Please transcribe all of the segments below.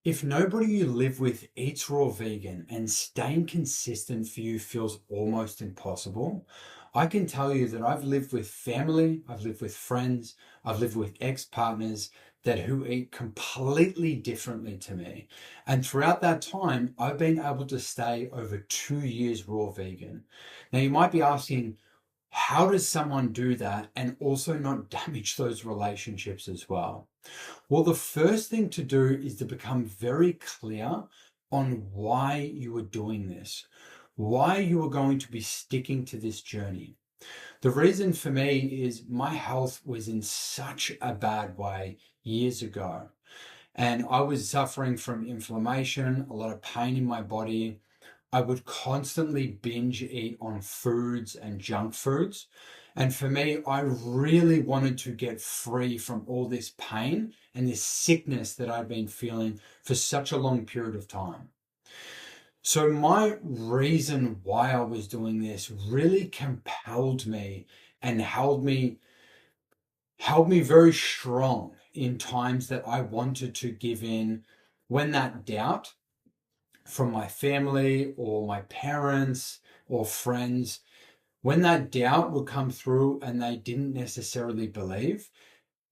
If nobody you live with eats raw vegan and staying consistent for you feels almost impossible, I can tell you that I've lived with family, I've lived with friends, I've lived with ex-partners that who eat completely differently to me. And throughout that time, I've been able to stay over 2 years raw vegan. Now you might be asking, how does someone do that and also not damage those relationships as well? Well, the first thing to do is to become very clear on why you are doing this, why you are going to be sticking to this journey. The reason for me is my health was in such a bad way years ago, and I was suffering from inflammation, a lot of pain in my body. I would constantly binge eat on foods and junk foods. And for me, I really wanted to get free from all this pain and this sickness that I'd been feeling for such a long period of time. So my reason why I was doing this really compelled me and held me very strong in times that I wanted to give in, when that doubt from my family or my parents or friends, when that doubt would come through and they didn't necessarily believe,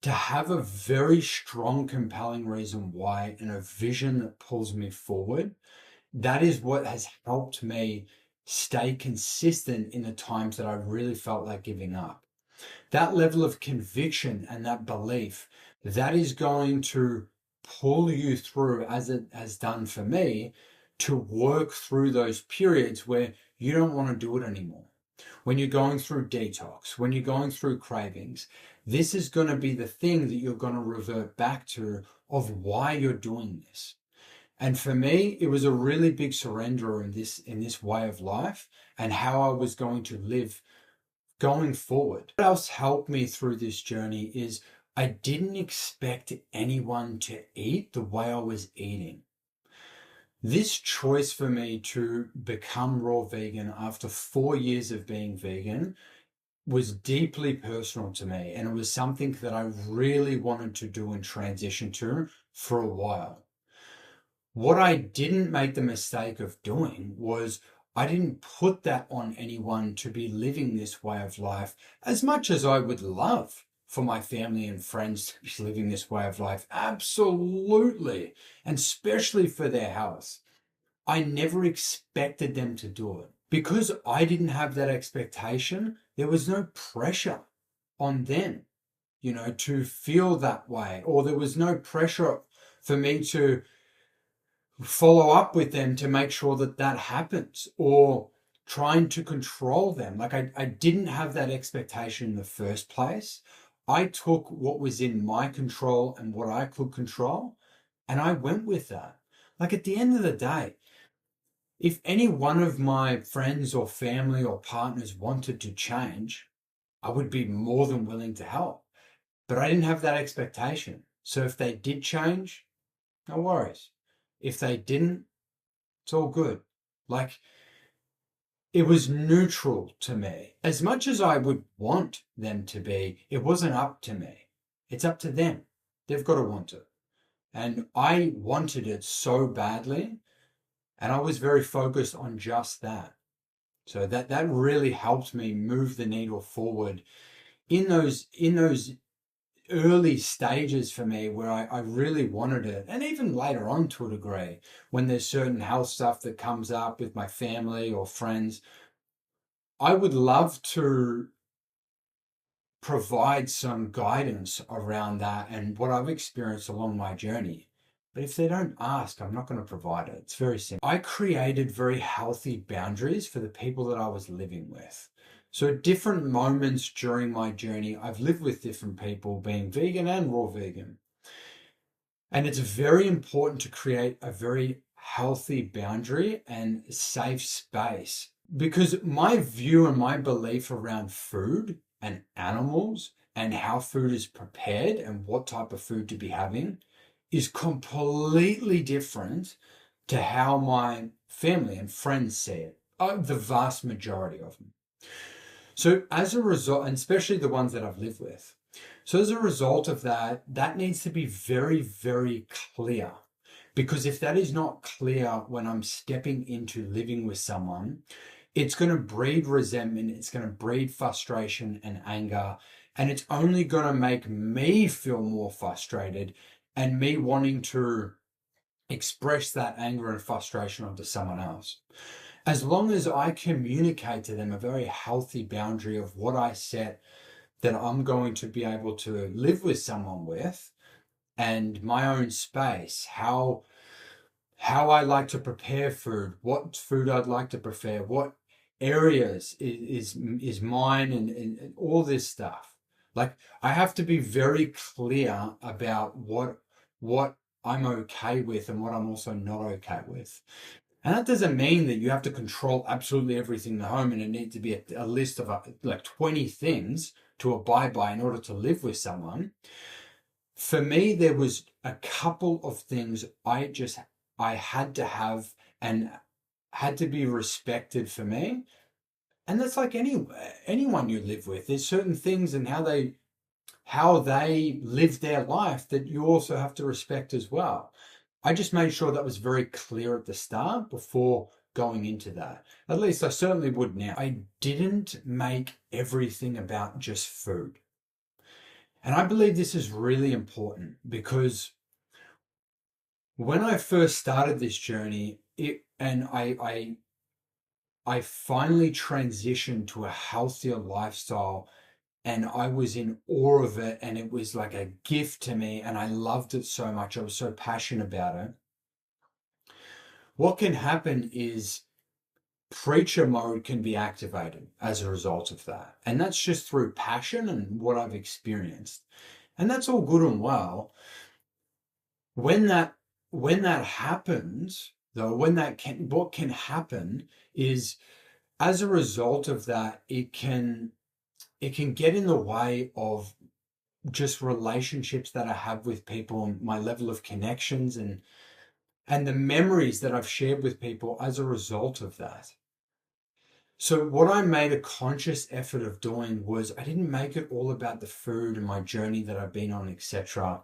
to have a very strong, compelling reason why and a vision that pulls me forward, that is what has helped me stay consistent in the times that I really felt like giving up. That level of conviction and that belief, that is going to pull you through, as it has done for me, to work through those periods where you don't want to do it anymore. When you're going through detox, when you're going through cravings, this is going to be the thing that you're going to revert back to of why you're doing this. And for me, it was a really big surrender in this way of life and how I was going to live going forward. What else helped me through this journey is I didn't expect anyone to eat the way I was eating. This choice for me to become raw vegan after 4 years of being vegan was deeply personal to me, and it was something that I really wanted to do and transition to for a while. What I didn't make the mistake of doing was I didn't put that on anyone to be living this way of life, as much as I would love for my family and friends to be living this way of life. Absolutely. And especially for their health. I never expected them to do it. Because I didn't have that expectation, there was no pressure on them, to feel that way, or there was no pressure for me to follow up with them to make sure that that happens, or trying to control them. Like I didn't have that expectation in the first place. I took what was in my control and what I could control, and I went with that. Like at the end of the day, if any one of my friends or family or partners wanted to change, I would be more than willing to help. But I didn't have that expectation. So if they did change, no worries. If they didn't, it's all good. Like, it was neutral to me. As much as I would want them to be, it wasn't up to me. It's up to them. They've got to want it. And I wanted it so badly, and I was very focused on just that. So that really helped me move the needle forward in those early stages for me where I really wanted it. And even later on to a degree, when there's certain health stuff that comes up with my family or friends, I would love to provide some guidance around that and what I've experienced along my journey. But if they don't ask, I'm not going to provide it. It's very simple. I created very healthy boundaries for the people that I was living with. So at different moments during my journey, I've lived with different people, being vegan and raw vegan. And it's very important to create a very healthy boundary and safe space, because my view and my belief around food and animals and how food is prepared and what type of food to be having is completely different to how my family and friends see it, the vast majority of them. So as a result, and especially the ones that I've lived with, so as a result of that, that needs to be very, very clear. Because if that is not clear when I'm stepping into living with someone, it's going to breed resentment, it's going to breed frustration and anger, and it's only going to make me feel more frustrated and me wanting to express that anger and frustration onto someone else. As long as I communicate to them a very healthy boundary of what I set that I'm going to be able to live with someone with, and my own space, how I like to prepare food, what food I'd like to prepare, what areas is mine, and all this stuff. Like, I have to be very clear about what I'm okay with and what I'm also not okay with. And that doesn't mean that you have to control absolutely everything in the home and it needs to be a list of like 20 things to abide by in order to live with someone. For me, there was a couple of things I had to have and had to be respected for me. And that's like anyone you live with. There's certain things and how they live their life that you also have to respect as well. I just made sure that was very clear at the start before going into that. At least I certainly would now. I didn't make everything about just food. And I believe this is really important because when I first started this journey, I finally transitioned to a healthier lifestyle, and I was in awe of it, and it was like a gift to me, and I loved it so much. I was so passionate about it. What can happen is preacher mode can be activated as a result of that. And that's just through passion and what I've experienced. And that's all good and well. When that happens, though, what can happen is, as a result of that, it can get in the way of just relationships that I have with people and my level of connections and the memories that I've shared with people as a result of that. So what I made a conscious effort of doing was I didn't make it all about the food and my journey that I've been on, etc.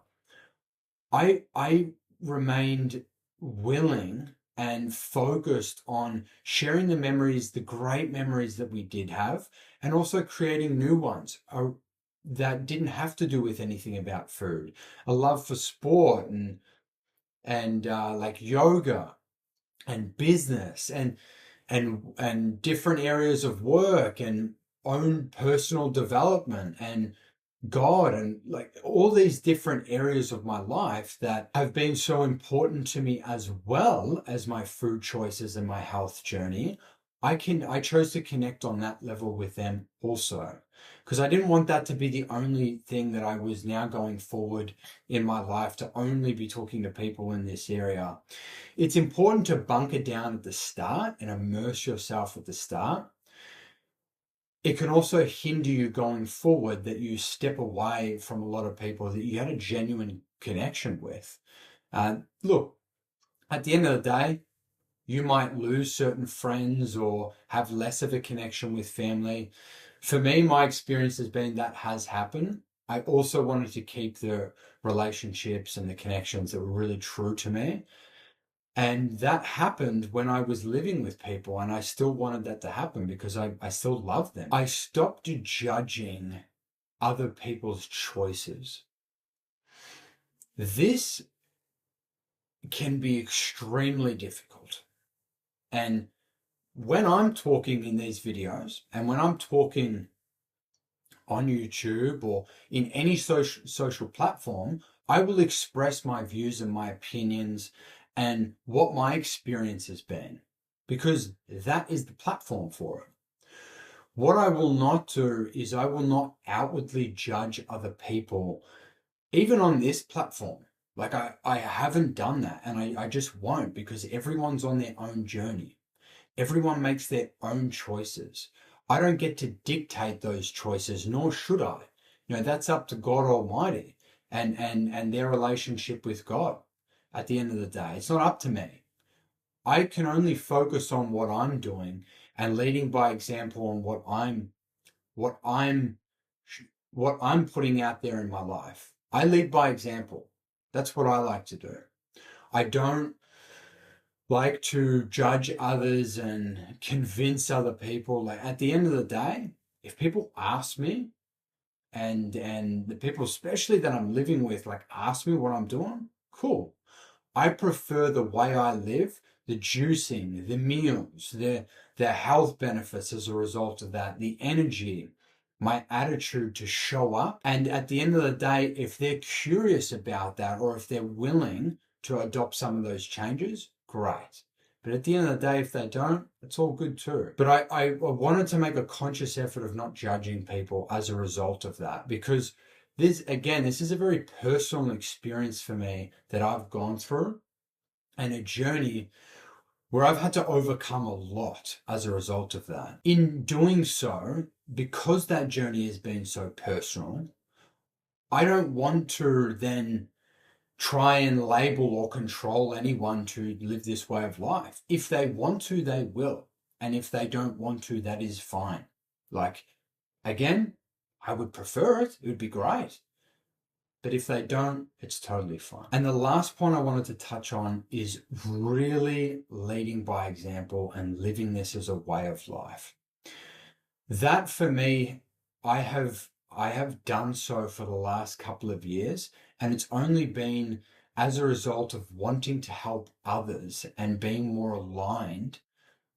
I remained willing and focused on sharing the memories, the great memories that we did have, and also creating new ones that didn't have to do with anything about food. A love for sport and like yoga and business and different areas of work and own personal development and God, and like all these different areas of my life that have been so important to me, as well as my food choices and my health journey. I chose to connect on that level with them also, because I didn't want that to be the only thing that I was now going forward in my life, to only be talking to people in this area. It's important to bunker down at the start and immerse yourself at the start. It can also hinder you going forward, that you step away from a lot of people that you had a genuine connection with. Look, at the end of the day, you might lose certain friends or have less of a connection with family. For me, my experience has been that has happened. I also wanted to keep the relationships and the connections that were really true to me. And that happened when I was living with people, and I still wanted that to happen because I still love them. I stopped judging other people's choices. This can be extremely difficult. And when I'm talking in these videos, and when I'm talking on YouTube or in any social platform, I will express my views and my opinions and what my experience has been, because that is the platform for it. What I will not do is I will not outwardly judge other people, even on this platform. Like I haven't done that, and I just won't, because everyone's on their own journey. Everyone makes their own choices. I don't get to dictate those choices, nor should I. That's up to God Almighty and their relationship with God. At the end of the day, it's not up to me. I can only focus on what I'm doing and leading by example on what I'm putting out there in my life. I lead by example. That's what I like to do. I don't like to judge others and convince other people. Like at the end of the day, if people ask me, and the people especially that I'm living with like ask me what I'm doing, cool. I prefer the way I live, the juicing, the meals, the health benefits as a result of that, the energy, my attitude to show up. And at the end of the day, if they're curious about that or if they're willing to adopt some of those changes, great. But at the end of the day, if they don't, it's all good too. But I wanted to make a conscious effort of not judging people as a result of that, because this, again, this is a very personal experience for me that I've gone through, and a journey where I've had to overcome a lot as a result of that. In doing so, because that journey has been so personal, I don't want to then try and label or control anyone to live this way of life. If they want to, they will. And if they don't want to, that is fine. Like, again, I would prefer it. It would be great. But if they don't, it's totally fine. And the last point I wanted to touch on is really leading by example and living this as a way of life. That for me, I have done so for the last couple of years, and it's only been as a result of wanting to help others and being more aligned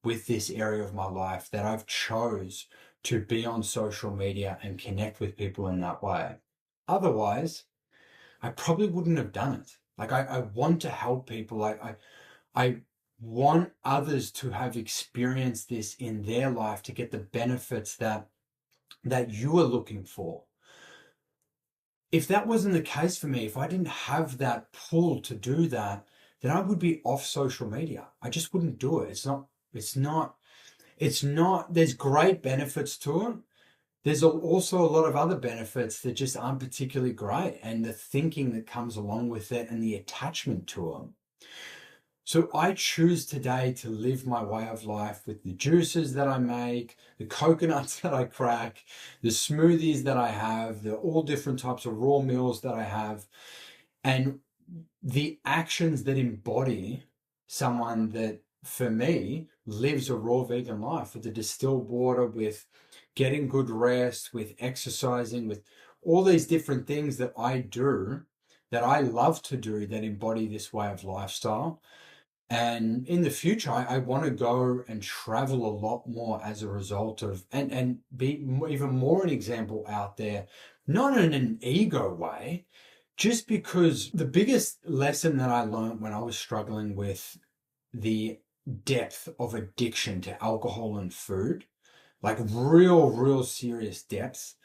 with this area of my life that I've chose to be on social media and connect with people in that way. Otherwise, I probably wouldn't have done it. Like I want to help people. I want others to have experienced this in their life to get the benefits that you are looking for. If that wasn't the case for me, if I didn't have that pull to do that, then I would be off social media. I just wouldn't do it. It's not, there's great benefits to it. There's also a lot of other benefits that just aren't particularly great, and the thinking that comes along with it and the attachment to them. So I choose today to live my way of life with the juices that I make, the coconuts that I crack, the smoothies that I have, the all different types of raw meals that I have, and the actions that embody someone that, for me, lives a raw vegan life with the distilled water, with getting good rest, with exercising, with all these different things that I do, that I love to do, that embody this way of lifestyle. And in the future, I want to go and travel a lot more as a result of, and be even more an example out there, not in an ego way, just because the biggest lesson that I learned when I was struggling with the depth of addiction to alcohol and food, like real serious depths,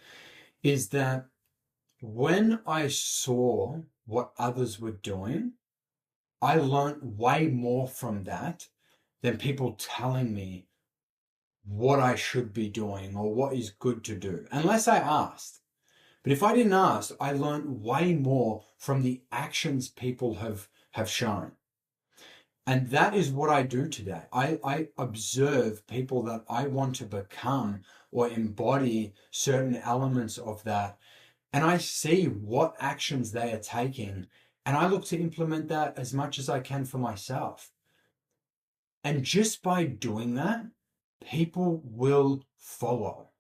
is that when I saw what others were doing, I learned way more from that than people telling me what I should be doing or what is good to do, unless I asked. But if I didn't ask, I learned way more from the actions people have shown. And that is what I do today. I observe people that I want to become or embody certain elements of that, and I see what actions they are taking, and I look to implement that as much as I can for myself. And just by doing that, people will follow.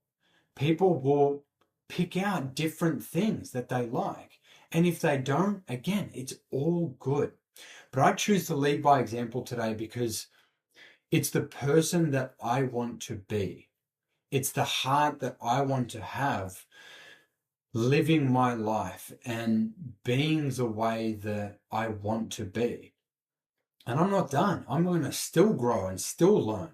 People will pick out different things that they like. And if they don't, again, it's all good. But I choose to lead by example today because it's the person that I want to be. It's the heart that I want to have, living my life and being the way that I want to be. And I'm not done. I'm going to still grow and still learn.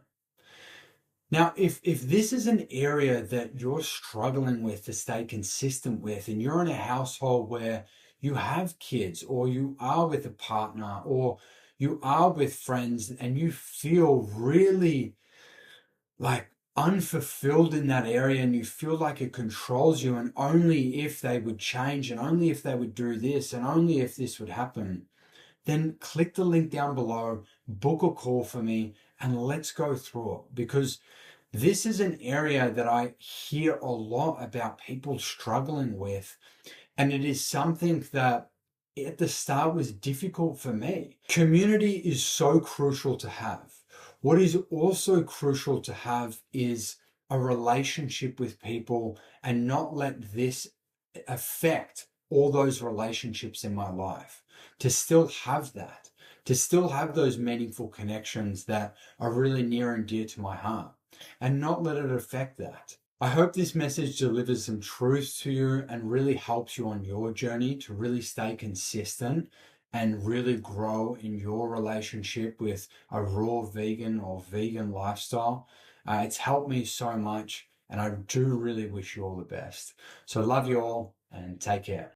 Now, if this is an area that you're struggling with to stay consistent with, and you're in a household where you have kids, or you are with a partner, or you are with friends, and you feel really like unfulfilled in that area, and you feel like it controls you, and only if they would change, and only if they would do this, and only if this would happen, then click the link down below, book a call for me, and let's go through it. Because this is an area that I hear a lot about people struggling with, and it is something that at the start was difficult for me. Community is so crucial to have. What is also crucial to have is a relationship with people and not let this affect all those relationships in my life. To still have that, to still have those meaningful connections that are really near and dear to my heart, and not let it affect that. I hope this message delivers some truth to you and really helps you on your journey to really stay consistent and really grow in your relationship with a raw vegan or vegan lifestyle. It's helped me so much, and I do really wish you all the best. So love you all and take care.